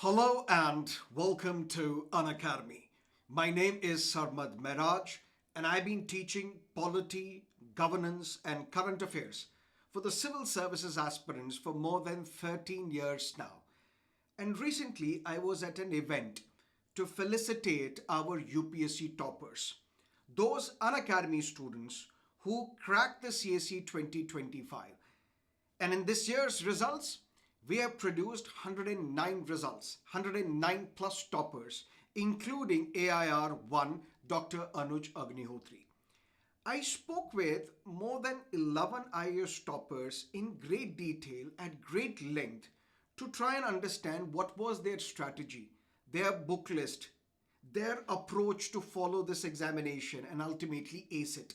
Hello and welcome to Unacademy. My name is Sarmad Mehraj and I've been teaching polity, governance and current affairs for the civil services aspirants for more than 13 years now. And recently I was at an event to felicitate our UPSC toppers, those Unacademy students who cracked the CSE 2025. And in this year's results, we have produced 109 results, 109 plus toppers, including AIR 1 Dr. Anuj Agnihotri. I spoke with more than 11 IAS toppers in great detail at great length to try and understand what was their strategy, their book list, their approach to follow this examination and ultimately ace it.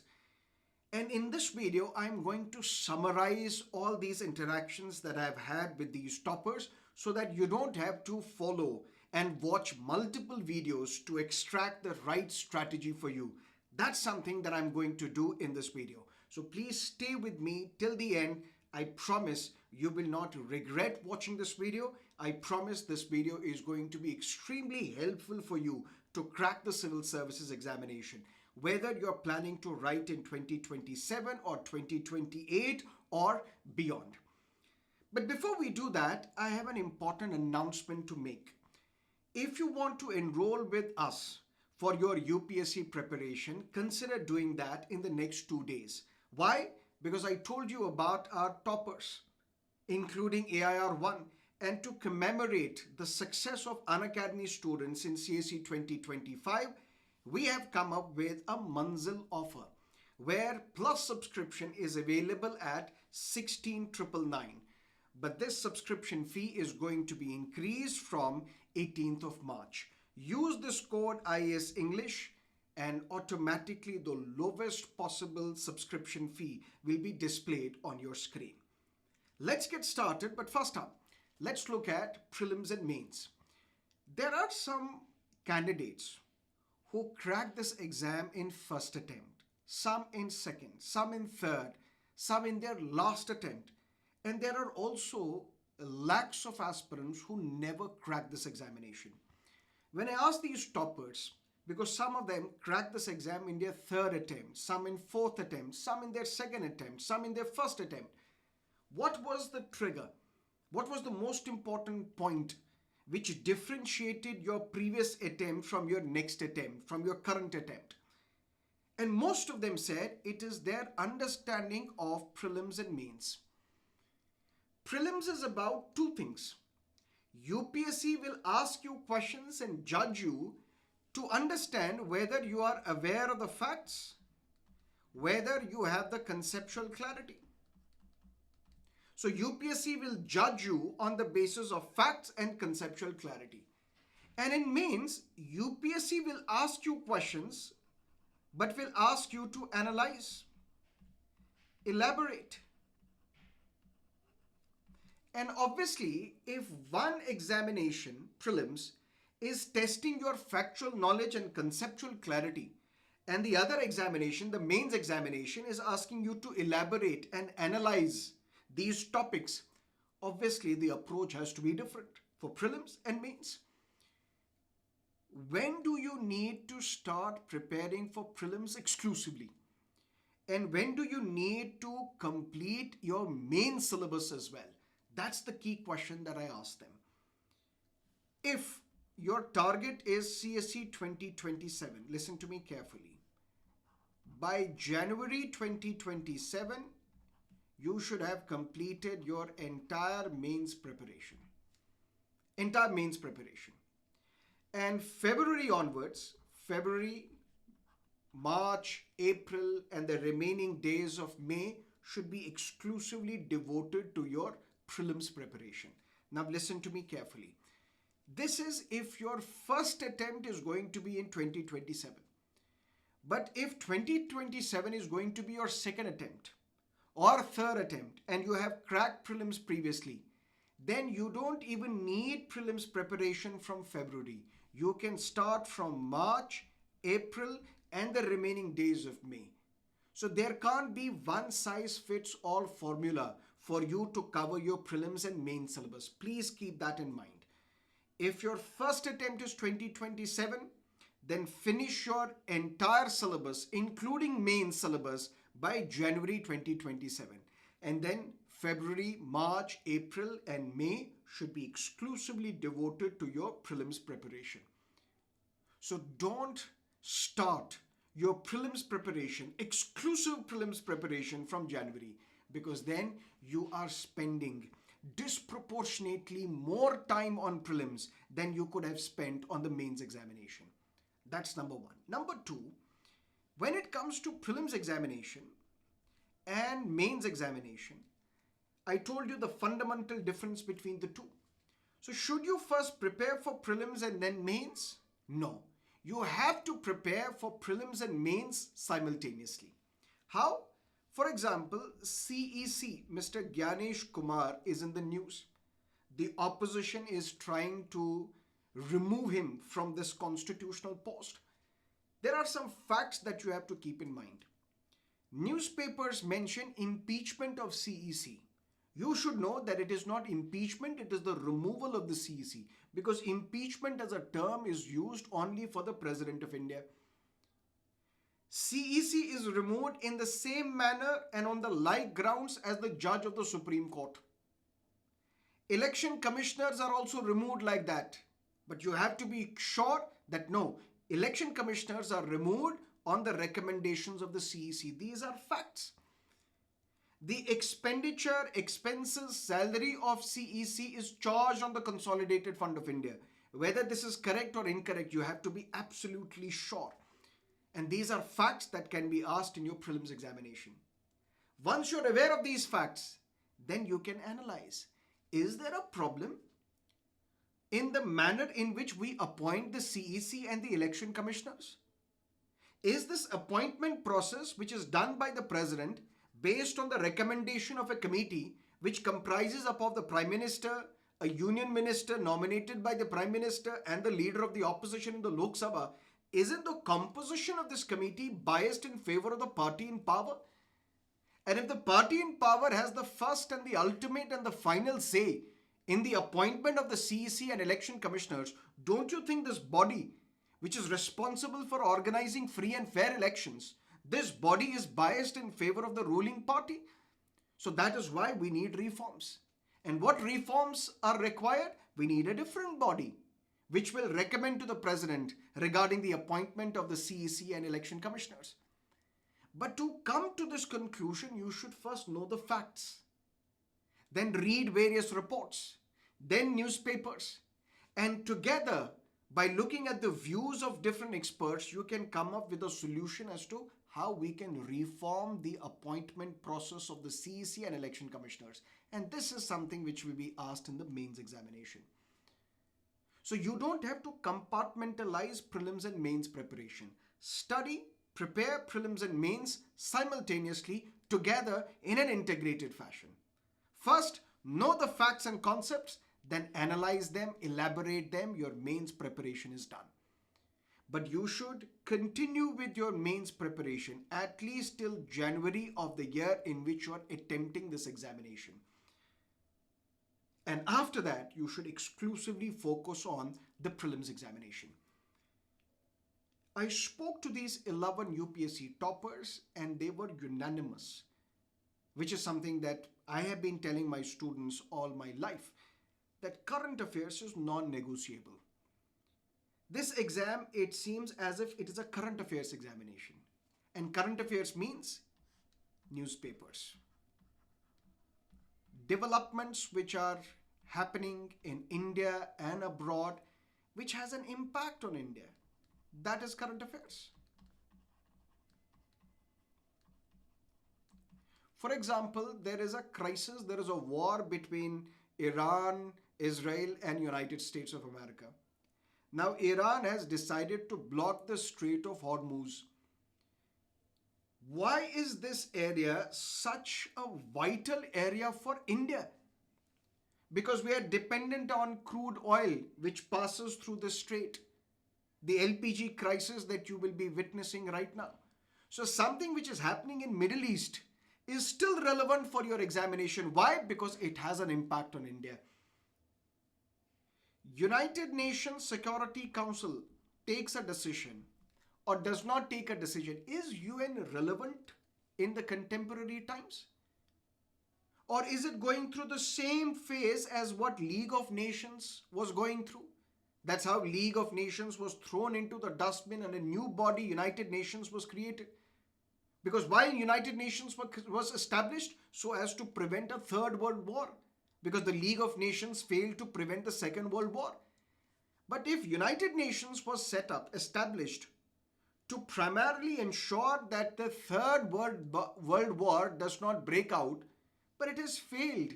And in this video, I'm going to summarize all these interactions that I've had with these toppers so that you don't have to follow and watch multiple videos to extract the right strategy for you. That's something that I'm going to do in this video. So please stay with me till the end. I promise you will not regret watching this video. I promise this video is going to be extremely helpful for you to crack the civil services examination, whether you're planning to write in 2027 or 2028 or beyond. But before we do that, I have an important announcement to make. If you want to enroll with us for your UPSC preparation, consider doing that in the next 2 days. Why? Because I told you about our toppers, including AIR 1, and to commemorate the success of Unacademy students in CSE 2025, we have come up with a Manzil offer where plus subscription is available at 16,999. But this subscription fee is going to be increased from 18th of March. Use this code IAS English and automatically the lowest possible subscription fee will be displayed on your screen. Let's get started, but first up, let's look at prelims and mains. There are some candidates who cracked this exam in first attempt, some in second, some in third, some in their last attempt. And there are also lakhs of aspirants who never cracked this examination. When I asked these toppers, because some of them cracked this exam in their third attempt, some in fourth attempt, some in their second attempt, some in their first attempt, what was the trigger? What was the most important point which differentiated your previous attempt from your next attempt, from your current attempt? And most of them said it is their understanding of prelims and mains. Prelims is about two things. UPSC will ask you questions and judge you to understand whether you are aware of the facts, whether you have the conceptual clarity. So UPSC will judge you on the basis of facts and conceptual clarity. And in mains, UPSC will ask you questions, but will ask you to analyze, elaborate. And obviously, if one examination, prelims, is testing your factual knowledge and conceptual clarity, and the other examination, the mains examination, is asking you to elaborate and analyze these topics, obviously the approach has to be different for prelims and mains. When do you need to start preparing for prelims exclusively? And when do you need to complete your main syllabus as well? That's the key question that I asked them. If your target is CSE 2027, listen to me carefully. By January 2027, you should have completed your entire mains preparation. And February onwards, February, March, April, and the remaining days of May should be exclusively devoted to your prelims preparation. Now listen to me carefully. This is if your first attempt is going to be in 2027. But if 2027 is going to be your second attempt or third attempt and you have cracked prelims previously, then you don't even need prelims preparation from February. You can start from March, April, and the remaining days of May. So there can't be one size fits all formula for you to cover your prelims and main syllabus. Please keep that in mind. If your first attempt is 2027, then finish your entire syllabus, including main syllabus, by January 2027. And then February, March, April, and May should be exclusively devoted to your prelims preparation. So don't start your prelims preparation, exclusive prelims preparation from January, because then you are spending disproportionately more time on prelims than you could have spent on the mains examination. That's number one. Number two, when it comes to prelims examination and mains examination, I told you the fundamental difference between the two. So should you first prepare for prelims and then mains? No. You have to prepare for prelims and mains simultaneously. How? For example, CEC, Mr. Gyanesh Kumar is in the news. The opposition is trying to remove him from this constitutional post. There are some facts that you have to keep in mind. Newspapers mention impeachment of CEC. You should know that it is not impeachment, it is the removal of the CEC, because impeachment as a term is used only for the President of India. CEC is removed in the same manner and on the like grounds as the judge of the Supreme Court. Election commissioners are also removed like that. But you have to be sure that no, election commissioners are removed on the recommendations of the CEC. These are facts. The expenditure, expenses, salary of CEC is charged on the Consolidated Fund of India. Whether this is correct or incorrect, you have to be absolutely sure. And these are facts that can be asked in your prelims examination. Once you're aware of these facts, then you can analyze. Is there a problem in the manner in which we appoint the CEC and the election commissioners? Is this appointment process, which is done by the president based on the recommendation of a committee which comprises of the Prime Minister, a union minister nominated by the Prime Minister, and the leader of the opposition in the Lok Sabha, isn't the composition of this committee biased in favor of the party in power? And if the party in power has the first and the ultimate and the final say in the appointment of the CEC and election commissioners, don't you think this body, which is responsible for organizing free and fair elections, this body is biased in favor of the ruling party? So that is why we need reforms. And what reforms are required? We need a different body which will recommend to the president regarding the appointment of the CEC and election commissioners. But to come to this conclusion, you should first know the facts. Then read various reports, then newspapers. And together, by looking at the views of different experts, you can come up with a solution as to how we can reform the appointment process of the CEC and election commissioners. And this is something which will be asked in the mains examination. So you don't have to compartmentalize prelims and mains preparation. Study, prepare prelims and mains simultaneously together in an integrated fashion. First, know the facts and concepts, then analyze them, elaborate them. Your mains preparation is done. But you should continue with your mains preparation at least till January of the year in which you are attempting this examination. And after that, you should exclusively focus on the prelims examination. I spoke to these 11 UPSC toppers and they were unanimous, which is something that I have been telling my students all my life, that current affairs is non-negotiable. This exam, it seems as if it is a current affairs examination. And current affairs means newspapers. Developments which are happening in India and abroad, which has an impact on India. That is current affairs. For example, there is a crisis, there is a war between Iran, Israel, and United States of America. Now, Iran has decided to block the Strait of Hormuz. Why is this area such a vital area for India? Because we are dependent on crude oil which passes through the strait. The LPG crisis that you will be witnessing right now. So something which is happening in Middle East is still relevant for your examination. Why? Because it has an impact on India. United Nations Security Council takes a decision or does not take a decision, is UN relevant in the contemporary times? Or is it going through the same phase as what League of Nations was going through? That's how League of Nations was thrown into the dustbin and a new body, United Nations, was created. Because why United Nations was established? So as to prevent a third world war. Because the League of Nations failed to prevent the Second World War. But if United Nations was set up, established to primarily ensure that the Third World War does not break out, but it has failed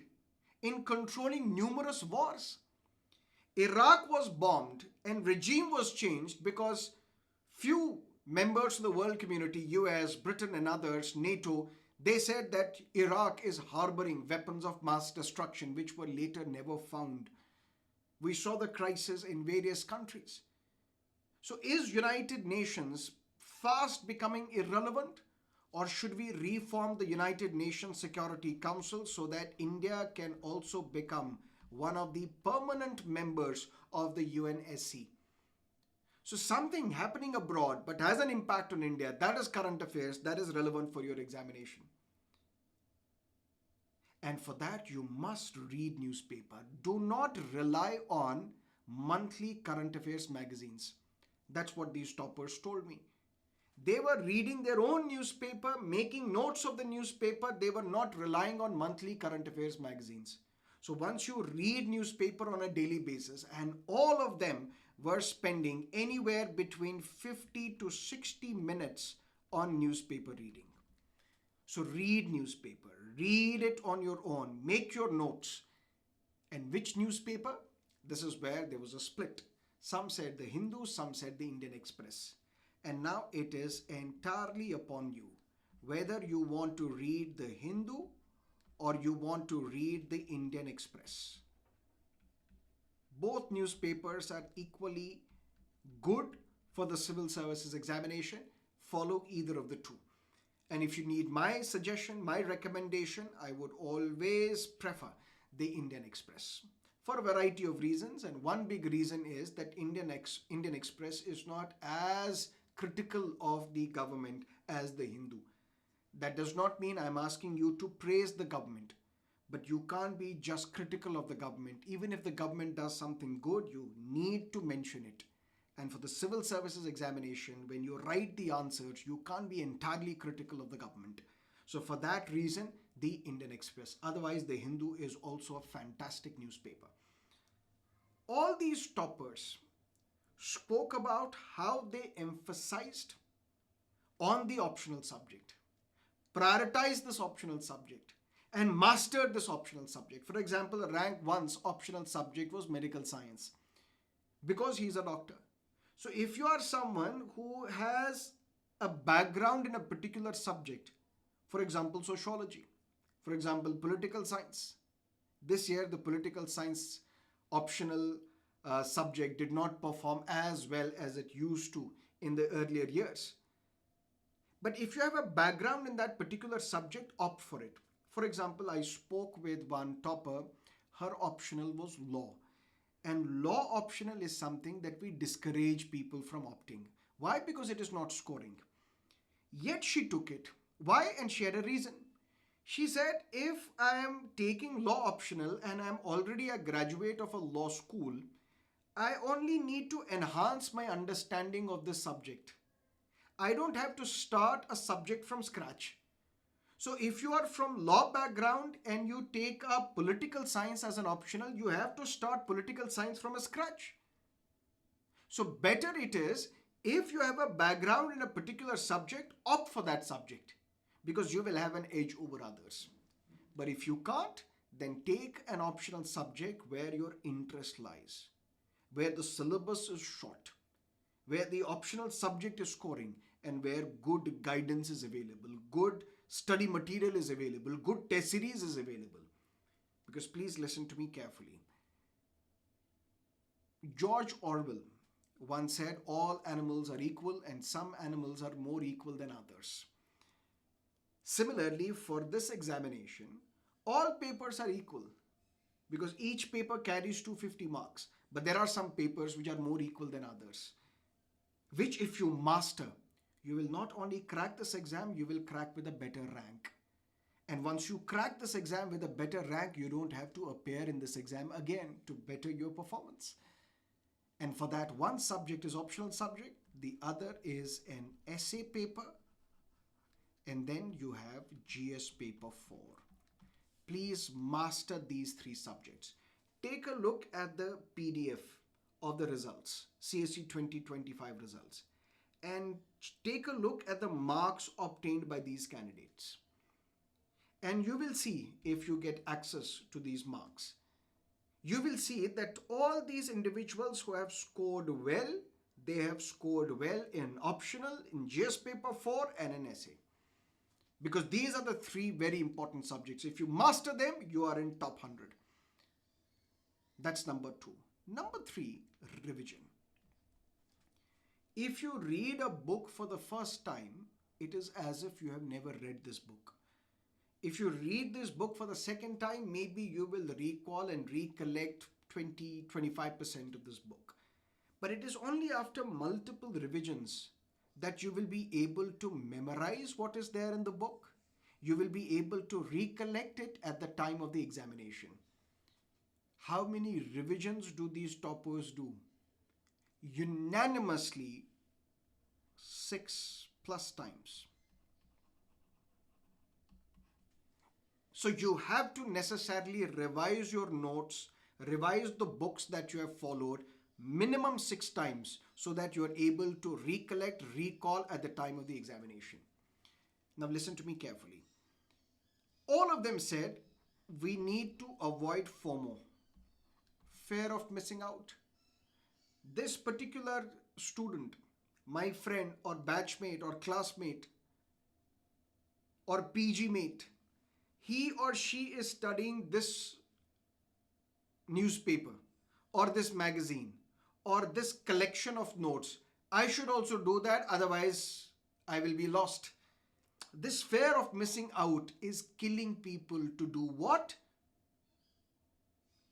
in controlling numerous wars. Iraq was bombed and regime was changed because few members of the world community, US, Britain and others, NATO, they said that Iraq is harboring weapons of mass destruction which were later never found. We saw the crisis in various countries. So is United Nations fast becoming irrelevant? Or should we reform the United Nations Security Council so that India can also become one of the permanent members of the UNSC? So something happening abroad but has an impact on India, that is current affairs, that is relevant for your examination. And for that you must read newspaper. Do not rely on monthly current affairs magazines. That's what these toppers told me. They were reading their own newspaper, making notes of the newspaper. They were not relying on monthly current affairs magazines. So once you read newspaper on a daily basis, and all of them were spending anywhere between 50 to 60 minutes on newspaper reading. So read newspaper, read it on your own, make your notes. And which newspaper? This is where there was a split. Some said the Hindu, some said the Indian Express. And now it is entirely upon you whether you want to read the Hindu or you want to read the Indian Express. Both newspapers are equally good for the civil services examination. Follow either of the two. And if you need my suggestion, my recommendation, I would always prefer the Indian Express for a variety of reasons. And one big reason is that Indian Express is not as critical of the government as the Hindu. That does not mean I'm asking you to praise the government, but you can't be just critical of the government. Even if the government does something good, you need to mention it. And for the civil services examination, when you write the answers, you can't be entirely critical of the government. So for that reason, the Indian Express. Otherwise, the Hindu is also a fantastic newspaper. All these toppers spoke about how they emphasized on the optional subject, prioritized this optional subject, and mastered this optional subject. For example, rank 1's optional subject was medical science because he's a doctor. So if you are someone who has a background in a particular subject, for example, sociology, for example, political science, this year the political science optional subject did not perform as well as it used to in the earlier years. But if you have a background in that particular subject, opt for it. For example, I spoke with one topper, her optional was law. And law optional is something that we discourage people from opting. Why? Because it is not scoring. Yet she took it. Why? And she had a reason. She said, if I am taking law optional and I am already a graduate of a law school, I only need to enhance my understanding of this subject. I don't have to start a subject from scratch. So if you are from law background and you take up political science as an optional, you have to start political science from a scratch. So better it is, if you have a background in a particular subject, opt for that subject because you will have an edge over others. But if you can't, then take an optional subject where your interest lies, where the syllabus is short, where the optional subject is scoring, and where good guidance is available, good study material is available, good test series is available. Because please listen to me carefully. George Orwell once said, all animals are equal and some animals are more equal than others. Similarly, for this examination, all papers are equal because each paper carries 250 marks. But there are some papers which are more equal than others, which if you master, you will not only crack this exam, you will crack with a better rank. And once you crack this exam with a better rank, you don't have to appear in this exam again to better your performance. And for that, one subject is optional subject, the other is an essay paper, and then you have GS paper 4. Please master these 3 subjects. Take a look at the PDF of the results, CSE 2025 results, and take a look at the marks obtained by these candidates. And you will see, if you get access to these marks, you will see that all these individuals who have scored well, they have scored well in optional, in GS paper 4 and in essay. Because these are the 3 very important subjects. If you master them, you are in top 100. That's number 2. Number 3, revision. If you read a book for the first time, it is as if you have never read this book. If you read this book for the second time, maybe you will recall and recollect 20-25% of this book. But it is only after multiple revisions that you will be able to memorize what is there in the book. You will be able to recollect it at the time of the examination. How many revisions do these toppers do? Unanimously, 6+ times. So you have to necessarily revise your notes, revise the books that you have followed minimum 6 times so that you are able to recollect, recall at the time of the examination. Now listen to me carefully. All of them said we need to avoid FOMO, fear of missing out. This particular student, my friend or batchmate or classmate or PG mate, he or she is studying this newspaper or this magazine or this collection of notes. I should also do that, otherwise I will be lost. This fear of missing out is killing people to do what?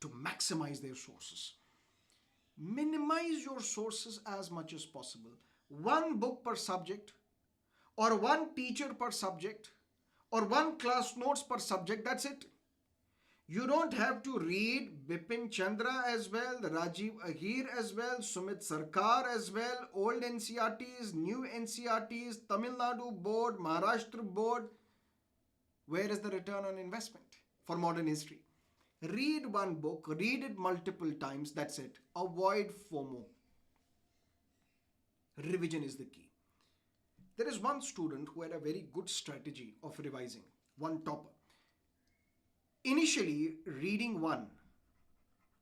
To maximize their sources. Minimize your sources as much as possible. 1 book per subject, or 1 teacher per subject, or 1 class notes per subject, that's it. You don't have to read Bipin Chandra as well, Rajiv Ahir as well, Sumit Sarkar as well, old NCRTs, new NCRTs, Tamil Nadu board, Maharashtra board. Where is the return on investment for modern history? Read 1 book, read it multiple times, that's it. Avoid FOMO. Revision is the key. There is one student who had a very good strategy of revising, one topper. Initially, reading 1,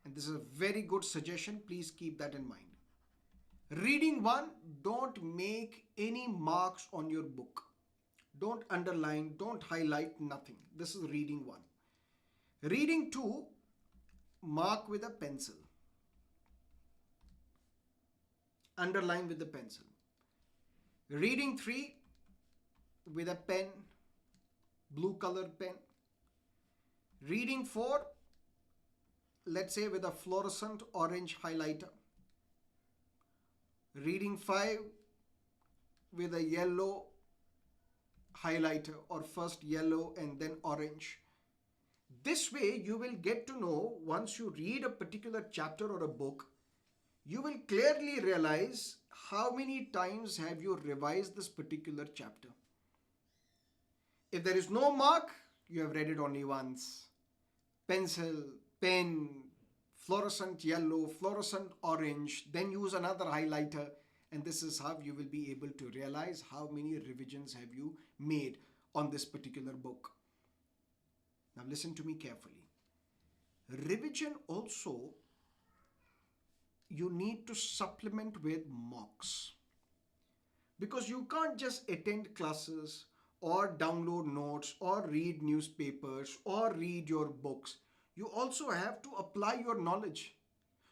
and this is a very good suggestion, please keep that in mind. Reading 1, don't make any marks on your book. Don't underline, don't highlight, nothing. This is reading 1. Reading 2, mark with a pencil. Underline with the pencil. Reading 3, with a pen, blue colored pen. Reading 4, let's say with a fluorescent orange highlighter. Reading 5, with a yellow highlighter, or first yellow and then orange. This way you will get to know, once you read a particular chapter or a book, you will clearly realize how many times have you revised this particular chapter. If there is no mark, you have read it only once. Pencil, pen, fluorescent yellow, fluorescent orange, then use another highlighter, and this is how you will be able to realize how many revisions have you made on this particular book. Now listen to me carefully. Revision also, you need to supplement with mocks, because you can't just attend classes or download notes or read newspapers or read your books. You also have to apply your knowledge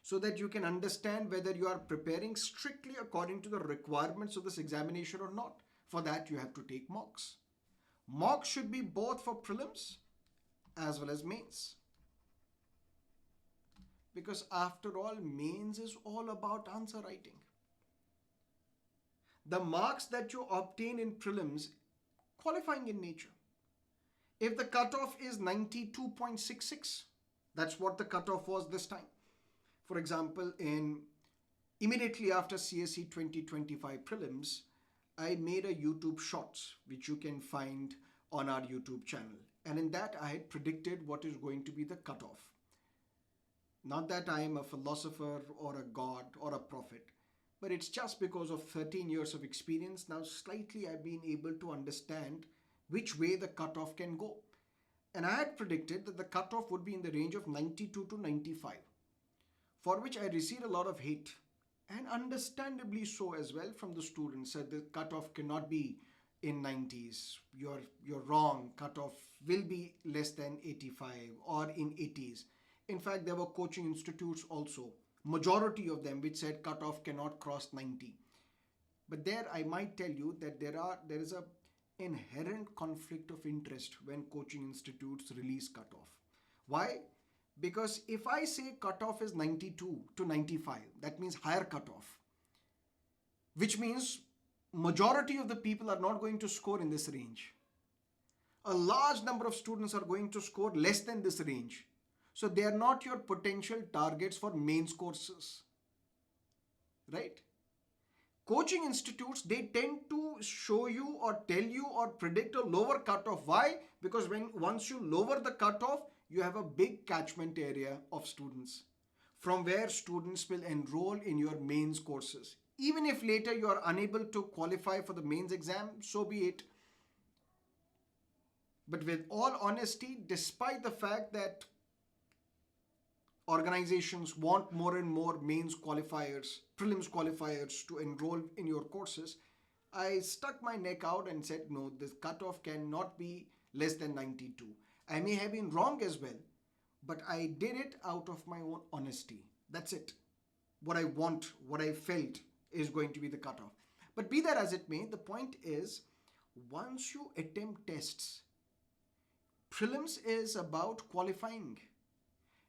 so that you can understand whether you are preparing strictly according to the requirements of this examination or not. For that, you have to take mocks. Mocks should be both for prelims as well as mains. Because after all, mains is all about answer writing. The marks that you obtain in prelims, qualifying in nature. If the cutoff is 92.66, that's what the cutoff was this time. For example, in immediately after CSE 2025 prelims, I made a YouTube shorts, which you can find on our YouTube channel. And in that, I had predicted what is going to be the cutoff. Not that I am a philosopher or a god or a prophet, but it's just because of 13 years of experience. Now, slightly I've been able to understand which way the cutoff can go. And I had predicted that the cutoff would be in the range of 92 to 95, for which I received a lot of hate, and understandably so as well, from the students. Said the cutoff cannot be in 90s. You're wrong. Cutoff will be less than 85 or in 80s. In fact, there were coaching institutes also, majority of them, which said cutoff cannot cross 90. But there I might tell you that there is a inherent conflict of interest when coaching institutes release cutoff. Why? Because if I say cutoff is 92 to 95, that means higher cutoff, which means majority of the people are not going to score in this range. A large number of students are going to score less than this range. So they are not your potential targets for mains courses, right? Coaching institutes, they tend to show you or tell you or predict a lower cutoff. Why? Because once you lower the cutoff, you have a big catchment area of students from where students will enroll in your mains courses. Even if later you are unable to qualify for the mains exam, so be it. But with all honesty, despite the fact that organizations want more and more mains qualifiers, prelims qualifiers to enroll in your courses, I stuck my neck out and said, no, this cutoff cannot be less than 92. I may have been wrong as well, but I did it out of my own honesty. That's it. What I want, what I felt is going to be the cutoff. But be that as it may, the point is, once you attempt tests, prelims is about qualifying.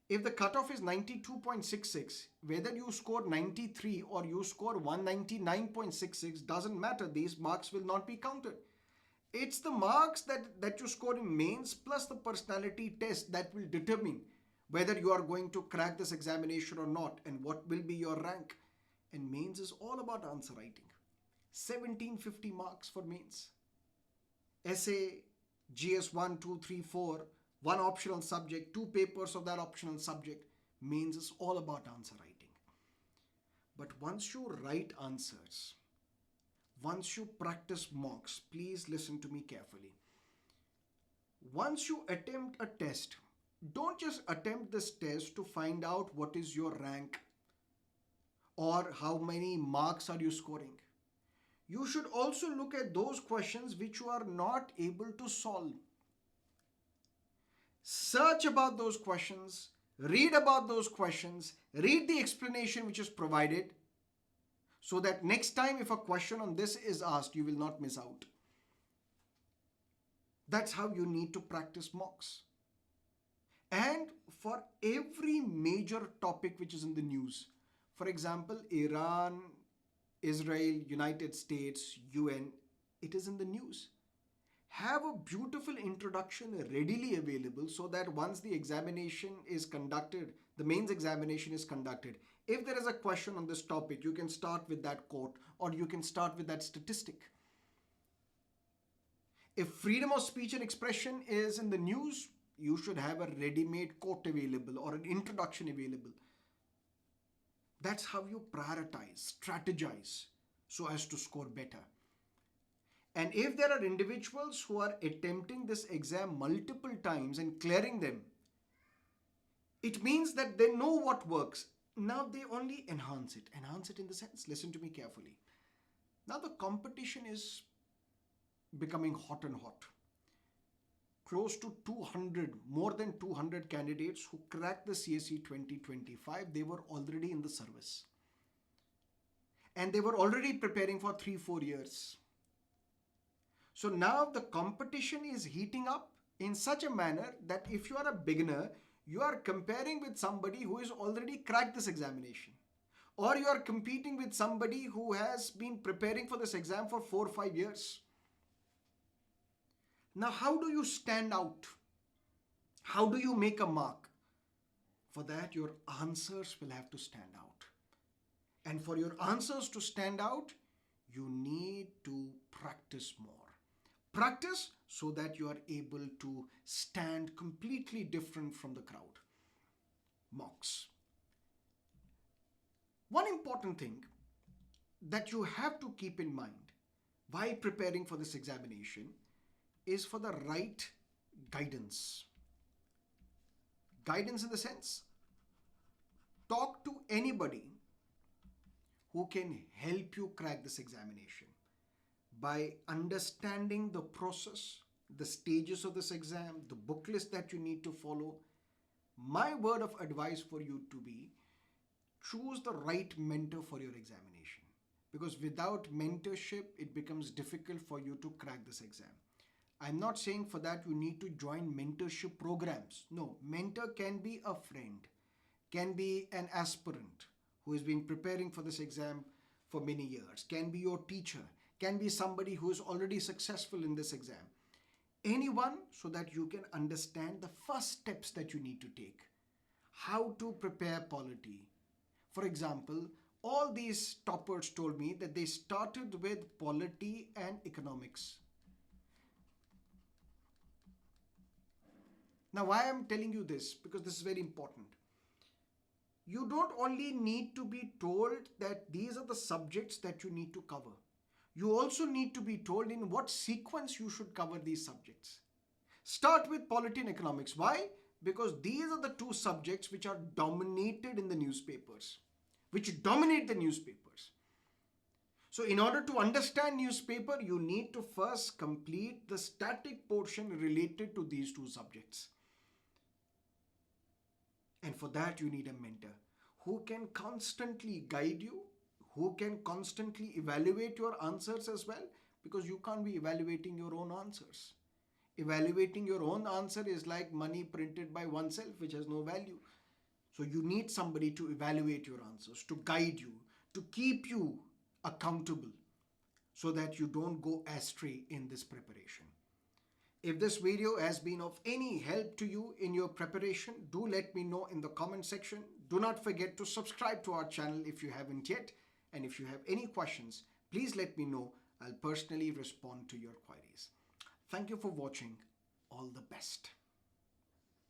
If the cutoff is 92.66, whether you score 93 or you score 199.66 doesn't matter. These marks will not be counted. It's the marks that you score in mains plus the personality test that will determine whether you are going to crack this examination or not and what will be your rank. And mains is all about answer writing. 1750 marks for mains. Essay, GS 1, 2, 3, 4, one optional subject, 2 papers of that optional subject. Mains is all about answer writing. But once you write answers, once you practice mocks, please listen to me carefully. Once you attempt a test, don't just attempt this test to find out what is your rank or how many marks are you scoring. You should also look at those questions which you are not able to solve. Search about those questions, read about those questions, read the explanation which is provided, so that next time if a question on this is asked, you will not miss out. That's how you need to practice mocks. And for every major topic which is in the news, for example, Iran, Israel, United States, UN, it is in the news. Have a beautiful introduction readily available so that once the examination is conducted, the mains examination is conducted, if there is a question on this topic, you can start with that quote or you can start with that statistic. If freedom of speech and expression is in the news, you should have a ready-made quote available or an introduction available. That's how you prioritize, strategize so as to score better. And if there are individuals who are attempting this exam multiple times and clearing them, it means that they know what works. Now they only enhance it. Enhance it in the sense, listen to me carefully. Now the competition is becoming hot and hot. Close to 200, more than 200 candidates who cracked the CSE 2025, they were already in the service. And they were already preparing for 3-4 years. So now the competition is heating up in such a manner that if you are a beginner, You are comparing with somebody who has already cracked this examination. Or you are competing with somebody who has been preparing for this exam for 4 or 5 years. Now, how do you stand out? How do you make a mark? For that, your answers will have to stand out. And for your answers to stand out, you need to practice more. Practice so that you are able to stand completely different from the crowd. Mocks. One important thing that you have to keep in mind while preparing for this examination is for the right guidance. Guidance in the sense, talk to anybody who can help you crack this examination by understanding the process, the stages of this exam, the book list that you need to follow. My word of advice for you to be, choose the right mentor for your examination. Because without mentorship, it becomes difficult for you to crack this exam. I'm not saying for that you need to join mentorship programs. No, mentor can be a friend, can be an aspirant who has been preparing for this exam for many years, can be your teacher, can be somebody who is already successful in this exam. Anyone, so that you can understand the first steps that you need to take. How to prepare polity. For example, all these toppers told me that they started with polity and economics. Now, why I'm telling you this? Because this is very important. You don't only need to be told that these are the subjects that you need to cover. You also need to be told in what sequence you should cover these subjects. Start with polity and economics. Why? Because these are the two subjects which are dominated in the newspapers, which dominate the newspapers. So in order to understand newspaper, you need to first complete the static portion related to these two subjects. And for that, you need a mentor who can constantly guide you, who can constantly evaluate your answers as well, because you can't be evaluating your own answers. Evaluating your own answer is like money printed by oneself, which has no value. So you need somebody to evaluate your answers, to guide you, to keep you accountable so that you don't go astray in this preparation. If this video has been of any help to you in your preparation, do let me know in the comment section. Do not forget to subscribe to our channel if you haven't yet. And if you have any questions, please let me know. I'll personally respond to your queries. Thank you for watching. All the best.